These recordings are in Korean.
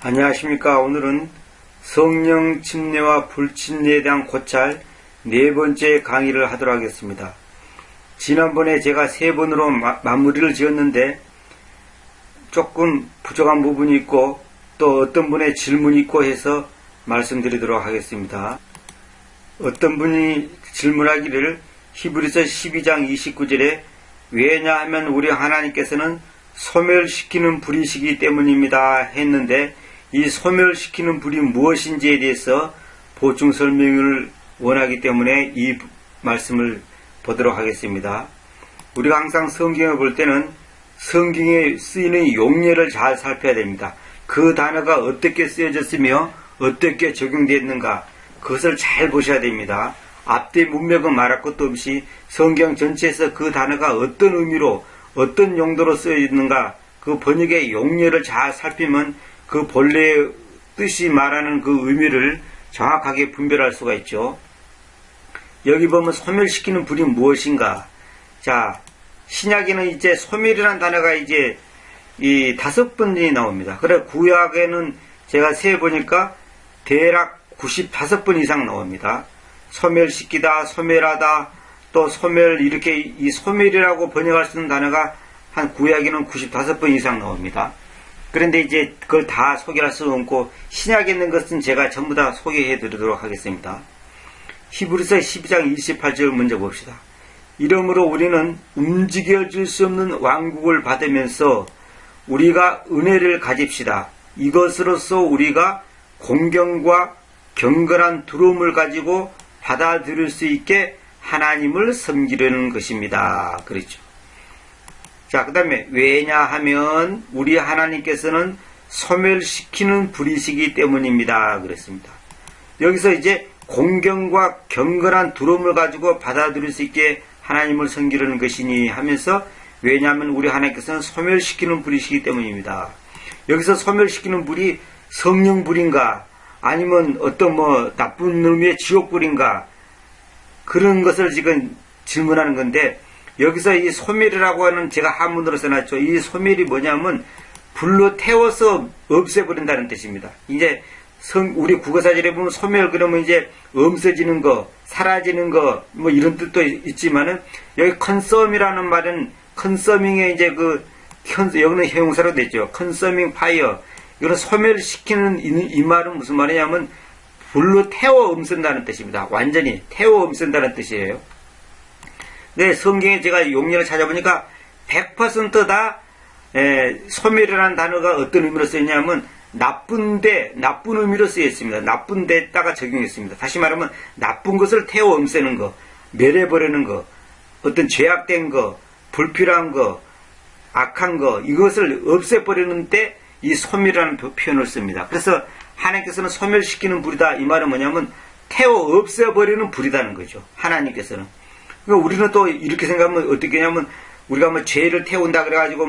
안녕하십니까. 오늘은 성령 침례와 불침례에 대한 고찰 네 번째 강의를 하도록 하겠습니다. 지난번에 제가 세 번으로 마무리를 지었는데 조금 부족한 부분이 있고 또 어떤 분의 질문이 있고 해서 말씀드리도록 하겠습니다. 어떤 분이 질문하기를 히브리서 12장 29절에 왜냐하면 우리 하나님께서는 소멸시키는 불이시기 때문입니다 했는데, 이 소멸시키는 불이 무엇인지에 대해서 보충 설명을 원하기 때문에 이 말씀을 보도록 하겠습니다. 우리가 항상 성경을 볼 때는 성경에 쓰이는 용례를 잘 살펴야 됩니다. 그 단어가 어떻게 쓰여졌으며 어떻게 적용되었는가, 그것을 잘 보셔야 됩니다. 앞뒤 문맥은 말할 것도 없이 성경 전체에서 그 단어가 어떤 의미로 어떤 용도로 쓰여있는가, 그 번역의 용례를 잘 살피면 그 본래의 뜻이 말하는 그 의미를 정확하게 분별할 수가 있죠. 여기 보면 소멸시키는 불이 무엇인가. 자, 신약에는 이제 소멸이라는 단어가 이제 이 5번이 나옵니다. 그래 구약에는 제가 세보니까 대략 95번 이상 나옵니다. 소멸시키다, 소멸하다, 또 소멸, 이렇게 이 소멸이라고 번역할 수 있는 단어가 한 구약에는 95번 이상 나옵니다. 그런데 이제 그걸 다 소개할 수 없고 신약에 있는 것은 제가 전부 다 소개해 드리도록 하겠습니다. 히브리서 12장 28절 먼저 봅시다. 이러므로 우리는 움직여질 수 없는 왕국을 받으면서 우리가 은혜를 가집시다. 이것으로써 우리가 공경과 경건한 두려움을 가지고 받아들일 수 있게 하나님을 섬기려는 것입니다. 그렇죠. 자, 그 다음에 왜냐하면 우리 하나님께서는 소멸시키는 불이시기 때문입니다. 그랬습니다. 여기서 이제 공경과 경건한 두려움을 가지고 받아들일 수 있게 하나님을 섬기려는 것이니 하면서, 왜냐하면 우리 하나님께서는 소멸시키는 불이시기 때문입니다. 여기서 소멸시키는 불이 성령불인가 아니면 어떤 나쁜 놈의 지옥불인가, 그런 것을 지금 질문하는 건데, 여기서 이 소멸이라고 하는, 제가 한문으로 써놨죠. 이 소멸이 뭐냐면 불로 태워서 없애버린다는 뜻입니다. 이제 우리 국어사전에 보면 소멸 그러면 이제 없어지는 거, 사라지는 거, 이런 뜻도 있지만은, 여기 컨썸이라는 말은 컨서밍에 이제 여기는 형용사로 됐죠. 컨서밍 파이어. 이거는 소멸시키는 이 말은 무슨 말이냐면 불로 태워 없앤다는 뜻입니다. 완전히 태워 없앤다는 뜻이에요. 네, 성경에 제가 용례를 찾아보니까 100% 소멸이라는 단어가 어떤 의미로 쓰였냐면 나쁜 의미로 쓰였습니다. 나쁜 데다가 적용했습니다. 다시 말하면 나쁜 것을 태워 없애는 거, 멸해버리는 거, 어떤 죄악된 거, 불필요한 거, 악한 거, 이것을 없애버리는 때 이 소멸이라는 표현을 씁니다. 그래서 하나님께서는 소멸시키는 불이다, 이 말은 뭐냐면 태워 없애버리는 불이다는 거죠. 하나님께서는. 그러니까 우리는 또 이렇게 생각하면 어떻게 하냐면, 우리가 죄를 태운다 그래가지고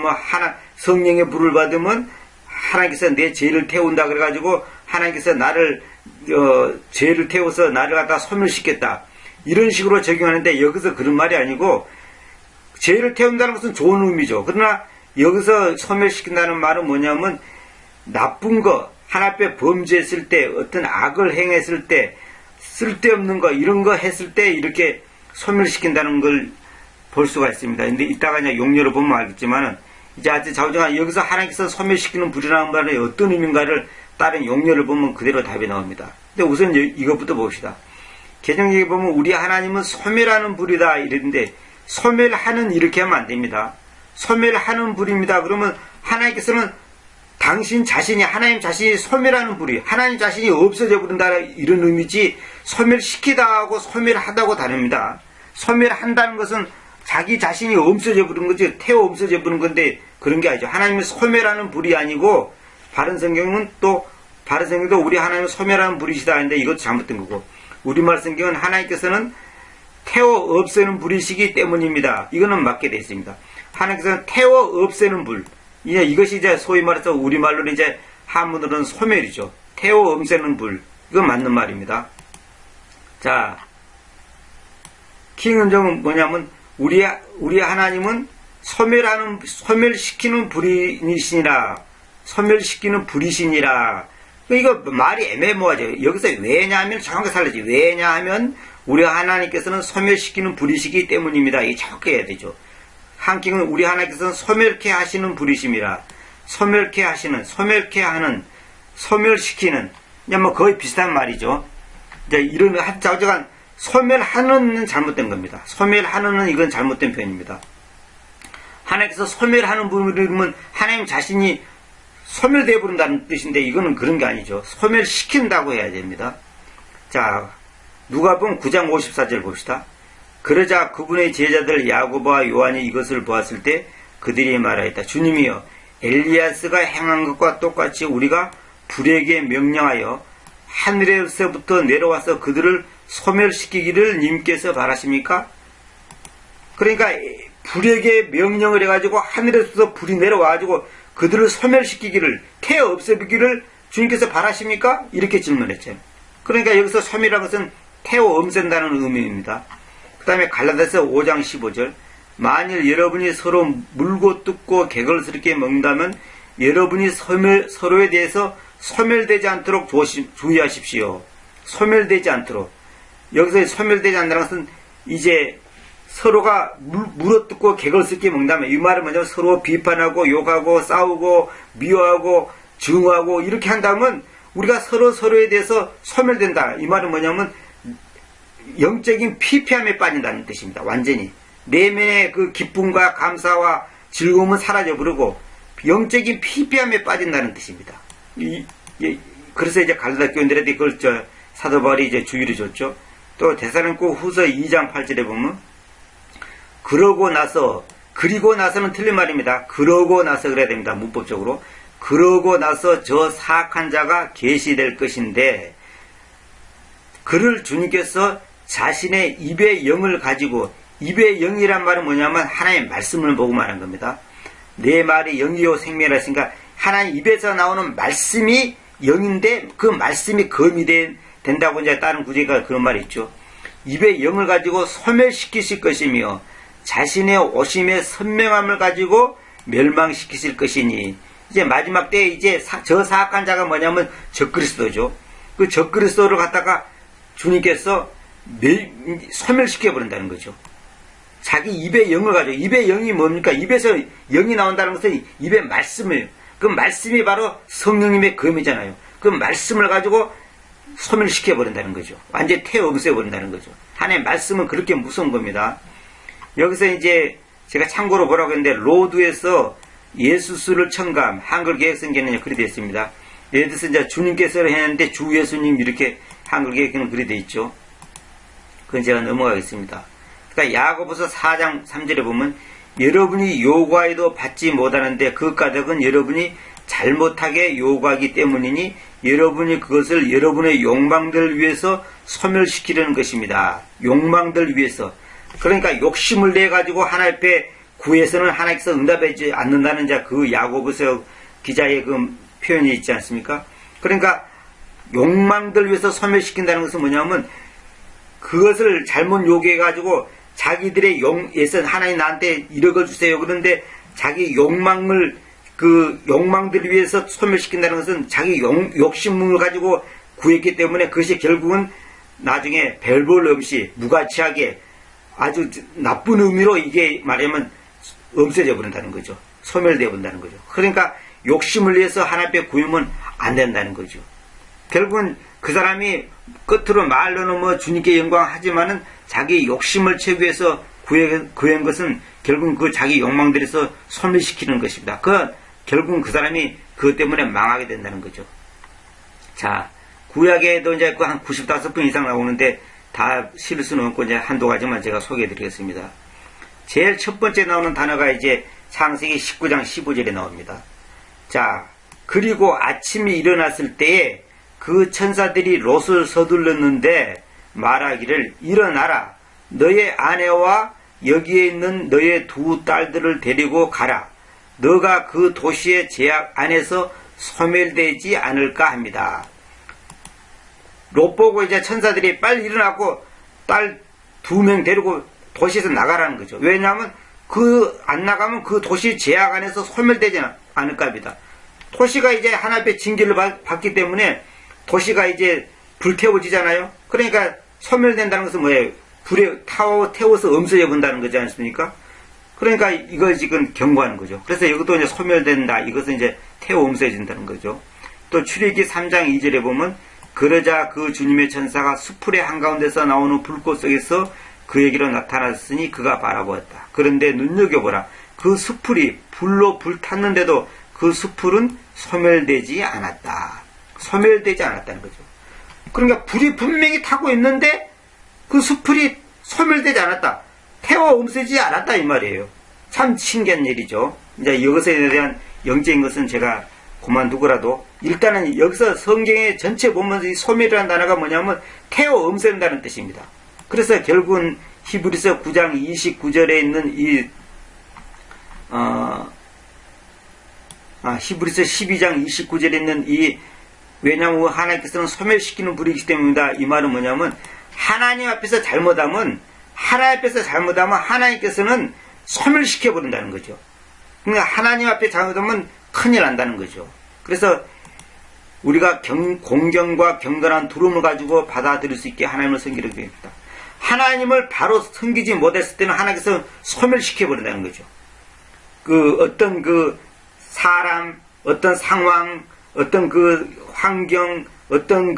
성령의 불을 받으면 하나님께서 내 죄를 태운다 그래가지고 하나님께서 나를 죄를 태워서 나를 갖다 소멸시켰다, 이런 식으로 적용하는데, 여기서 그런 말이 아니고, 죄를 태운다는 것은 좋은 의미죠. 그러나 여기서 소멸시킨다는 말은 뭐냐면 나쁜 거, 하나 앞에 범죄했을 때, 어떤 악을 행했을 때, 쓸데없는 거, 이런 거 했을 때 이렇게 소멸시킨다는 걸 볼 수가 있습니다. 근데 이따가 이제 용례를 보면 알겠지만은, 이제 아주 자우정한 여기서 하나님께서 소멸시키는 불이라는 말이 어떤 의미인가를 다른 용례를 보면 그대로 답이 나옵니다. 근데 우선 이것부터 봅시다. 개정기에 보면 우리 하나님은 소멸하는 불이다 이랬는데, 소멸하는 이렇게 하면 안 됩니다. 소멸하는 불입니다. 그러면 하나님께서는 당신 자신이, 하나님 자신이 소멸하는 불이, 하나님 자신이 없어져 버린다, 이런 의미지, 소멸시키다하고 소멸하다고 다릅니다. 소멸한다는 것은 자기 자신이 없어져 버린 거지, 태워 없어져 버린 건데, 그런 게 아니죠. 하나님은 소멸하는 불이 아니고, 바른 성경도 우리 하나님은 소멸하는 불이시다 하는데, 이것도 잘못된 거고, 우리말 성경은 하나님께서는 태워 없애는 불이시기 때문입니다. 이거는 맞게 되어 있습니다. 하나님께서는 태워 없애는 불. 이것이 이제 소위 말해서 우리말로는 이제 한문으로는 소멸이죠. 태워 없애는 불. 이건 맞는 말입니다. 자, 킹은정은 뭐냐면 우리 하나님은 소멸시키는 불이시니라. 소멸시키는 불이시니라. 이거 말이 애매모호하죠. 여기서 왜냐하면 정확하게 살려지. 왜냐하면 우리 하나님께서는 소멸시키는 불이시기 때문입니다. 이게 정확히 해야 되죠. 한경은 우리 하나님께서는 소멸케 하시는 불이심이라. 소멸케 하시는, 소멸케 하는, 소멸시키는. 그냥 뭐 거의 비슷한 말이죠. 이제 이런 자우지간 소멸하는은 잘못된 겁니다. 소멸하는은 이건 잘못된 표현입니다. 하나님께서 소멸하는 부분은 하나님 자신이 소멸되어 버린다는 뜻인데 이거는 그런 게 아니죠. 소멸시킨다고 해야 됩니다. 자, 누가복음 9장 54절 봅시다. 그러자 그분의 제자들 야고보와 요한이 이것을 보았을 때 그들이 말하였다. 주님이여, 엘리야스가 행한 것과 똑같이 우리가 불에게 명령하여 하늘에서부터 내려와서 그들을 소멸시키기를 님께서 바라십니까? 그러니까 불에게 명령을 해가지고 하늘에서 불이 내려와가지고 그들을 소멸시키기를, 태워 없애기를 주님께서 바라십니까? 이렇게 질문했죠. 그러니까 여기서 소멸이라는 것은 태워 없앤다는 의미입니다. 그 다음에 갈라디아서 5장 15절. 만일 여러분이 서로 물고 뜯고 개걸스럽게 먹는다면 여러분이 서로에 대해서 소멸되지 않도록 주의하십시오. 소멸되지 않도록. 여기서 소멸되지 않는다는 것은 이제 서로가 물어뜯고 개걸스럽게 먹는다면, 이 말은 뭐냐면 서로 비판하고 욕하고 싸우고 미워하고 증오하고 이렇게 한다면 우리가 서로에 대해서 소멸된다. 이 말은 뭐냐면 영적인 피폐함에 빠진다는 뜻입니다. 완전히 내면의 그 기쁨과 감사와 즐거움은 사라져버리고 영적인 피폐함에 빠진다는 뜻입니다. 그래서 이제 갈라디아 교인들한테 그걸 사도 바울이 이제 주의를 줬죠. 또 데살로니가 후서 2장 8절에 보면 그러고 나서는 틀린 말입니다. 그러고 나서 그래야 됩니다. 문법적으로. 그러고 나서 저 사악한 자가 계시될 것인데 그를 주님께서 자신의 입의 영을 가지고, 입의 영이란 말은 뭐냐면 하나님의 말씀을 보고 말한 겁니다. 내 말이 영이요 생명이라 했으니까 하나님 입에서 나오는 말씀이 영인데 그 말씀이 검이 된다고 이제 다른 구제가 그런 말이 있죠. 입의 영을 가지고 소멸시키실 것이며 자신의 오심의 선명함을 가지고 멸망시키실 것이니, 이제 마지막 때에 이제 저 사악한 자가 뭐냐면 적그리스도죠. 그 적그리스도를 갖다가 주님께서 소멸시켜 버린다는 거죠. 자기 입의 영을 가지고, 입의 영이 뭡니까? 입에서 영이 나온다는 것은 입의 말씀을, 그 말씀이 바로 성령님의 검이잖아요. 그 말씀을 가지고 소멸시켜 버린다는 거죠. 완전히 태워 없애 버린다는 거죠. 하나님의 말씀은 그렇게 무서운 겁니다. 여기서 이제 제가 참고로 보라고 했는데 로드에서 예수수를 첨가함, 한글 개혁성경에는 그리 되어 있습니다. 예를 들어서 이제 주님께서 했는데 주 예수님 이렇게 한글 개혁에는 그리 되어 있죠. 그건 제가 넘어가겠습니다. 그러니까 야고보서 4장 3절에 보면 여러분이 요구하여도 받지 못하는데 그 까닭은 여러분이 잘못하게 요구하기 때문이니 여러분이 그것을 여러분의 욕망들을 위해서 소멸시키려는 것입니다. 욕망들을 위해서. 그러니까 욕심을 내가지고 하나님 앞에 구해서는 하나님께서 응답하지 않는다는 그 야고보서 기자의 그 표현이 있지 않습니까? 그러니까 욕망들 위해서 소멸시킨다는 것은 뭐냐면 그것을 잘못 요구해가지고 자기들의 예선 하나님 나한테 1억을 주세요. 그런데 자기 욕망을 그 욕망들을 위해서 소멸시킨다는 것은 자기 욕심을 가지고 구했기 때문에 그것이 결국은 나중에 별 볼 없이 무가치하게 아주 나쁜 의미로 이게 말하면 없어져 버린다는 거죠. 소멸되어 버린다는 거죠. 그러니까 욕심을 위해서 하나님 앞에 구하면 안 된다는 거죠. 결국은 그 사람이 끝으로 말로는 뭐 주님께 영광하지만은 자기 욕심을 채우기 위해서 구한 것은 결국은 그 자기 욕망들에서 소멸시키는 것입니다. 결국은 그 사람이 그것 때문에 망하게 된다는 거죠. 자, 구약에도 이제 한 95분 이상 나오는데 다 실을 수는 없고 이제 한두 가지만 제가 소개해 드리겠습니다. 제일 첫 번째 나오는 단어가 이제 창세기 19장 15절에 나옵니다. 자, 그리고 아침이 일어났을 때에 그 천사들이 롯을 서둘렀는데 말하기를 일어나라. 너의 아내와 여기에 있는 너의 두 딸들을 데리고 가라. 너가 그 도시의 제약 안에서 소멸되지 않을까 합니다. 롯 보고 이제 천사들이 빨리 일어나고 딸 2명 데리고 도시에서 나가라는 거죠. 왜냐하면 안 나가면 그 도시 제약 안에서 소멸되지 않을까 합니다. 도시가 이제 하나님의 징계를 받기 때문에 도시가 이제 불태워지잖아요. 그러니까 소멸된다는 것은 뭐예요? 불에 태워서 없어져 본다는 거지 않습니까? 그러니까 이걸 지금 경고하는 거죠. 그래서 이것도 이제 소멸된다. 이것은 이제 태워 없어진다는 거죠. 또 출애굽기 3장 2절에 보면 그러자 그 주님의 천사가 수풀의 한가운데서 나오는 불꽃 속에서 그에게로 나타났으니 그가 바라보았다. 그런데 눈여겨보라. 그 수풀이 불로 불탔는데도 그 수풀은 소멸되지 않았다. 소멸되지 않았다는 거죠. 그러니까 불이 분명히 타고 있는데 그 수풀이 소멸되지 않았다. 태워 없애지 않았다 이 말이에요. 참 신기한 일이죠. 이제 이것에 대한 영적인 것은 제가 그만두고라도 일단은 여기서 성경의 전체 보면서 이 소멸이라는 단어가 뭐냐면 태워 없앤다는 뜻입니다. 그래서 결국은 히브리서 9장 29절에 있는 히브리서 12장 29절에 있는 왜냐하면 하나님께서는 소멸시키는 불이기 때문이다. 이 말은 뭐냐면 하나님 앞에서 잘못하면 하나님께서는 소멸시켜버린다는 거죠. 그러니까 하나님 앞에 잘못하면 큰일 난다는 거죠. 그래서 우리가 공경과 경건한 두려움을 가지고 받아들일 수 있게 하나님을 섬기게 됩니다. 하나님을 바로 섬기지 못했을 때는 하나님께서 소멸시켜버린다는 거죠. 어떤 사람, 어떤 상황, 어떤 환경, 어떤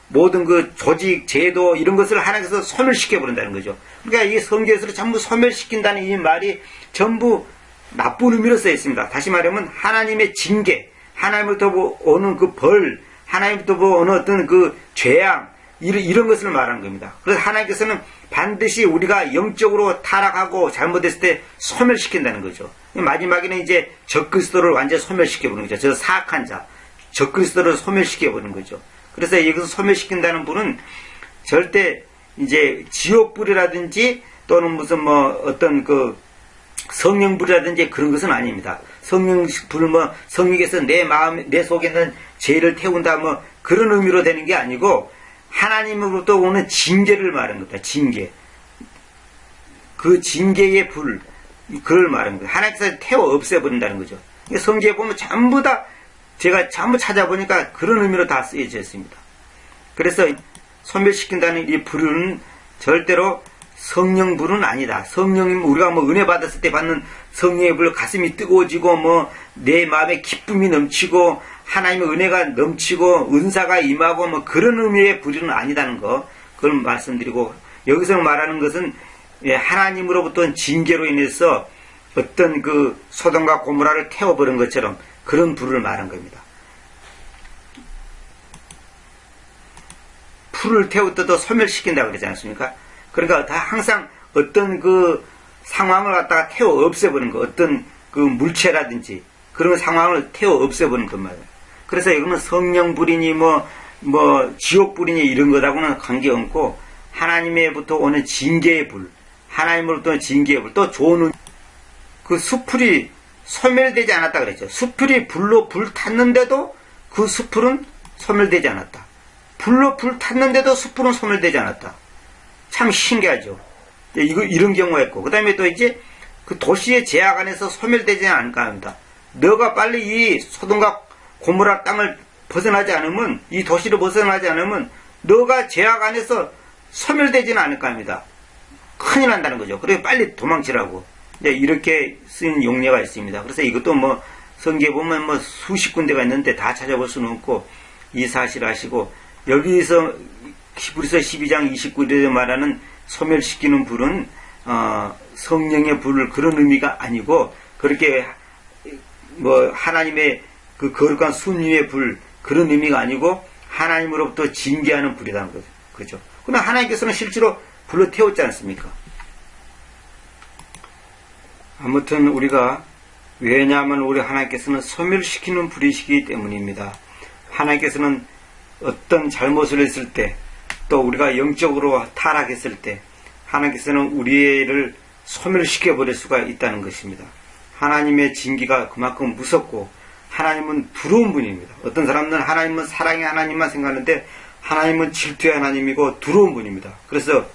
모든 조직, 제도, 이런 것을 하나님께서 소멸시켜버린다는 거죠. 그러니까 이 성경에서 전부 소멸시킨다는 이 말이 전부 나쁜 의미로 쓰여 있습니다. 다시 말하면 하나님의 징계, 하나님부터 오는 벌, 하나님부터 오는 어떤 죄악, 이런 것을 말하는 겁니다. 그래서 하나님께서는 반드시 우리가 영적으로 타락하고 잘못했을 때 소멸시킨다는 거죠. 마지막에는 이제 적그리스도를 완전히 소멸시켜버리는 거죠. 저 사악한 자, 적그리스도를 소멸시켜버리는 거죠. 그래서 여기서 소멸시킨다는 분은 절대 이제 지옥불이라든지 또는 무슨 어떤 성령불이라든지 그런 것은 아닙니다. 성령불 성령께서 내 속에 있는 죄를 태운다 그런 의미로 되는 게 아니고 하나님으로부터 오는 징계를 말하는 겁니다. 징계. 그 징계의 불, 그걸 말하는 거예요. 하나님께서 태워 없애버린다는 거죠. 성경에 보면 전부 다 제가 전부 찾아보니까 그런 의미로 다 쓰여져 있습니다. 그래서 소멸시킨다는 이 불은 절대로 성령 불은 아니다. 성령님 우리가 은혜 받았을 때 받는 성령의 불, 가슴이 뜨거워지고 내 마음에 기쁨이 넘치고 하나님의 은혜가 넘치고 은사가 임하고 그런 의미의 불은 아니다는 거, 그걸 말씀드리고, 여기서 말하는 것은 하나님으로부터 징계로 인해서 어떤 소돔과 고모라를 태워버린 것처럼 그런 불을 말한 겁니다. 불을 태웠다도 소멸시킨다고 그러지 않습니까? 그러니까 다 항상 어떤 상황을 갖다가 태워 없애버리는 거, 어떤 물체라든지 그런 상황을 태워 없애버리는 것 말이에요. 그래서 이거는 성령불이니 지옥불이니 이런 것하고는 관계없고 하나님의부터 오는 징계의 불, 하나님으로부터 징계의 불, 또 좋은 수풀이 소멸되지 않았다 그랬죠. 수풀이 불로 불탔는데도 그 수풀은 소멸되지 않았다. 불로 불탔는데도 수풀은 소멸되지 않았다. 참 신기하죠. 이런 경우가 있고, 그 다음에 또 이제 도시의 제약 안에서 소멸되지 않을까 합니다. 너가 빨리 이 소돔과 고모라 땅을 벗어나지 않으면, 이 도시를 벗어나지 않으면 너가 제약 안에서 소멸되지는 않을까 합니다. 큰일 난다는 거죠. 그래서 빨리 도망치라고. 이렇게 쓰인 용례가 있습니다. 그래서 이것도 성경에 보면 수십 군데가 있는데 다 찾아볼 수는 없고, 이 사실 아시고, 여기서 히브리서 12장 29절에 말하는 소멸시키는 불은 성령의 불, 그런 의미가 아니고, 그렇게 하나님의 거룩한 순위의 불, 그런 의미가 아니고 하나님으로부터 징계하는 불이라는 거죠. 그죠? 그러나 하나님께서는 실제로 불로 태웠지 않습니까? 아무튼 왜냐하면 우리 하나님께서는 소멸시키는 불이시기 때문입니다. 하나님께서는 어떤 잘못을 했을 때, 또 우리가 영적으로 타락했을 때 하나님께서는 우리를 소멸시켜버릴 수가 있다는 것입니다. 하나님의 징계가 그만큼 무섭고 하나님은 두려운 분입니다. 어떤 사람들은 하나님은 사랑의 하나님만 생각하는데 하나님은 질투의 하나님이고 두려운 분입니다. 그래서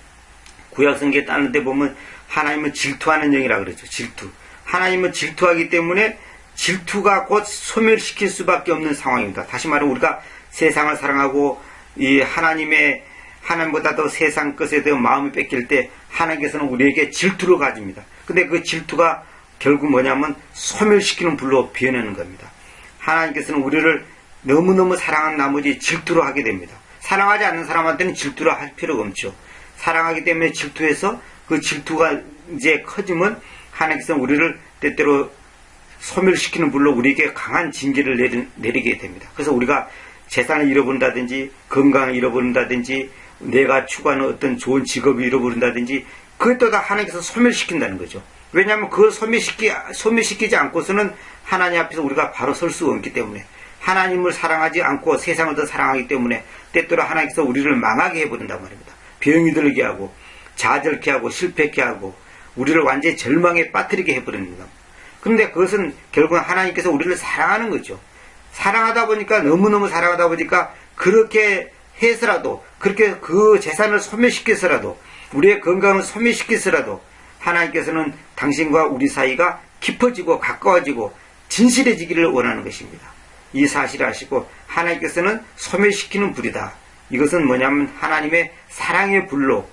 구약성경에 따는 데 보면 하나님은 질투하는 영이라고 그러죠. 질투. 하나님은 질투하기 때문에 질투가 곧 소멸시킬 수밖에 없는 상황입니다. 다시 말하면 우리가 세상을 사랑하고 이 하나님보다도 세상 것에 대한 마음이 뺏길 때 하나님께서는 우리에게 질투를 가집니다. 근데 그 질투가 결국 뭐냐면 소멸시키는 불로 변하는 겁니다. 하나님께서는 우리를 너무너무 사랑한 나머지 질투를 하게 됩니다. 사랑하지 않는 사람한테는 질투를 할 필요가 없죠. 사랑하기 때문에 질투해서 그 질투가 이제 커지면 하나님께서는 우리를 때때로 소멸시키는 불로 우리에게 강한 징계를 내리게 됩니다. 그래서 우리가 재산을 잃어버린다든지 건강을 잃어버린다든지 내가 추구하는 어떤 좋은 직업을 잃어버린다든지 그것도 다 하나님께서 소멸시킨다는 거죠. 왜냐하면 그걸 소멸시키지 않고서는 하나님 앞에서 우리가 바로 설 수가 없기 때문에 하나님을 사랑하지 않고 세상을 더 사랑하기 때문에 때때로 하나님께서 우리를 망하게 해버린단 말입니다. 병이 들게 하고 좌절케 하고 실패케 하고 우리를 완전히 절망에 빠뜨리게 해버립니다. 그런데 그것은 결국은 하나님께서 우리를 사랑하는 거죠. 사랑하다 보니까 너무너무 사랑하다 보니까 그렇게 해서라도 그렇게 그 재산을 소멸시켜서라도 우리의 건강을 소멸시켜서라도 하나님께서는 당신과 우리 사이가 깊어지고 가까워지고 진실해지기를 원하는 것입니다. 이 사실을 아시고 하나님께서는 소멸시키는 불이다. 이것은 뭐냐면 하나님의 사랑의 불로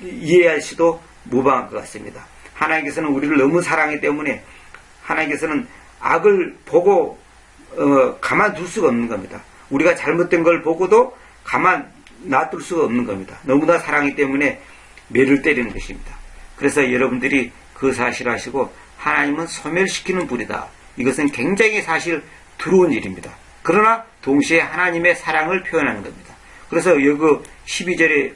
이해할 수도 무방할 것 같습니다. 하나님께서는 우리를 너무 사랑하기 때문에 하나님께서는 악을 보고 가만둘 수가 없는 겁니다. 우리가 잘못된 걸 보고도 가만 놔둘 수가 없는 겁니다. 너무나 사랑하기 때문에 매를 때리는 것입니다. 그래서 여러분들이 그 사실을 아시고 하나님은 소멸시키는 불이다. 이것은 굉장히 사실 두려운 일입니다. 그러나 동시에 하나님의 사랑을 표현하는 겁니다. 그래서 여기 12장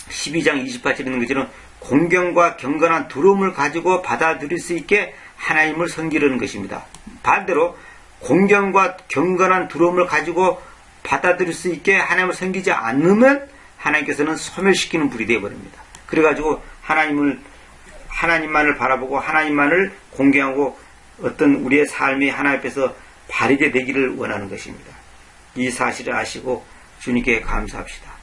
28절에 있는 것처럼 공경과 경건한 두려움을 가지고 받아들일 수 있게 하나님을 섬기려는 것입니다. 반대로 공경과 경건한 두려움을 가지고 받아들일 수 있게 하나님을 섬기지 않으면 하나님께서는 소멸시키는 불이 되어버립니다. 그래가지고 하나님만을 바라보고 하나님만을 공경하고 어떤 우리의 삶이 하나님 앞에서 바르게 되기를 원하는 것입니다. 이 사실을 아시고 주님께 감사합시다.